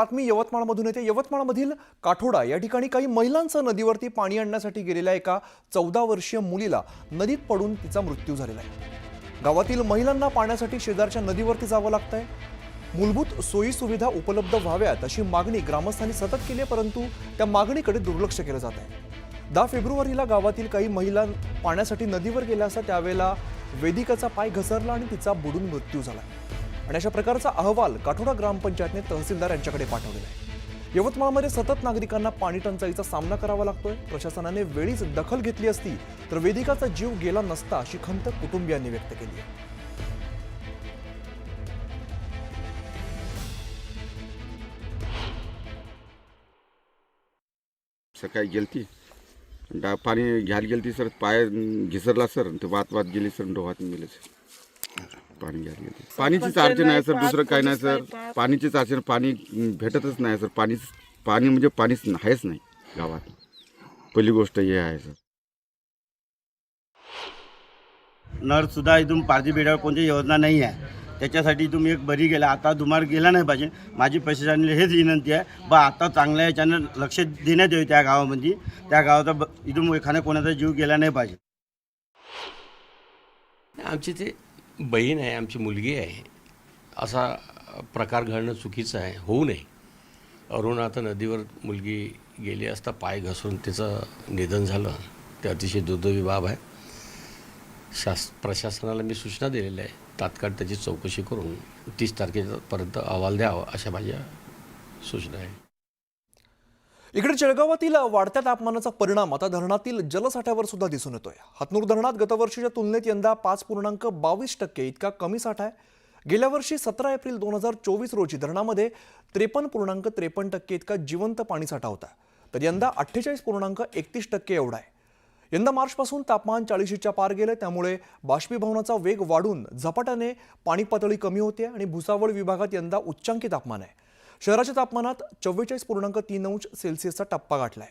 बातमी यवतमाळमधून येते। यवतमाळमधील काठोडा या ठिकाणी काही महिलांचा नदीवरती पाणी आणण्यासाठी गेलेल्या एका 14 वर्षीय मुलीला नदीत पडून तिचा मृत्यू झालेला आहे। गावातील महिलांना पाण्यासाठी शेजारच्या नदीवरती जावं लागतंय। मूलभूत सोयी सुविधा उपलब्ध व्हाव्यात अशी मागणी ग्रामस्थांनी सतत केली आहे, परंतु त्या मागणीकडे दुर्लक्ष केलं जात आहे। 10 फेब्रुवारीला गावातील काही महिला पाण्यासाठी नदीवर गेल्या असता त्यावेळेला वेदिकाचा पाय घसरला आणि तिचा बुडून मृत्यू झाला आणि अशा प्रकारचा अहवाल काठोडा ग्रामपंचायतने तहसीलदार यांच्याकडे पाठवलेला आहे। यवतमाळमध्ये सतत नागरिकांना पाणी टंचाईचा सामना करावा लागतोय। प्रशासनाने वेळीच दखल घेतली असती तर वेदिकाचा जीव गेला नसता अशी खंत कुटुंबियांनी व्यक्त केली आहे। सकाळी गेलती पाणी घ्यायला गेलती सर, पाय घिसरला सर, ते वात गेली सर, डोहात गेले सर। पाणी घ्यायला गेलती, पाणीचीच अडचण आहे सर, दुसरं काही नाही सर। पाणीचीच अडचण, पाणी भेटतच नाही सर। पाणी म्हणजे पाणीच आहेच नाही गावात, पहिली गोष्ट हे आहे सर। नळ सुद्धा इथून पारधी बेड्यावर कोणती योजना नाही आहे, त्याच्यासाठी तुम्ही एक बरी गेला, आता दुमार गेला नाही पाहिजे। माझी प्रशासनाला हेच विनंती आहे बा, आता चांगल्या याच्यानं लक्ष देण्यात यावे त्या गावामध्ये। त्या गावाचा इथून एखाद्या कोणाचा जीव गेला नाही पाहिजे। आमची ते बहीण आहे, आमची मुलगी आहे, असा प्रकार घडणं चुकीचं आहे, होऊ नये। अरुणात नदीवर मुलगी गेली असता पाय घसरून तिचं निधन झालं, ते अतिशय दुर्दैवी बाब आहे। प्रशासनाला मी सूचना दिलेल्या आहे, तात्काळ त्याची चौकशी करून 30 तारखेपर्यंत अहवाल द्यावा अशा माझ्या सूचना आहे। इकडे जळगावातील वाढत्या तापमानाचा परिणाम आता धरणातील जलसाठ्यावर सुद्धा दिसून येतोय। हातनूर धरणात गतवर्षीच्या तुलनेत यंदा 5.22% इतका कमी साठा आहे। गेल्या वर्षी 17 एप्रिल 2024 रोजी धरणामध्ये 53.53% इतका जिवंत पाणीसाठा होता, तर यंदा 48.31% एवढा आहे। यंदा मार्चपासून तापमान 40च्या पार गेले, त्यामुळे बाष्पीभवनाचा वेग वाढून झपाट्याने पाणी पातळी कमी होते आणि भुसावळ विभागात यंदा उच्चांकी तापमान आहे। शहराच्या तापमानात 44.3 अंश सेल्सिअसचा टप्पा गाठलाय।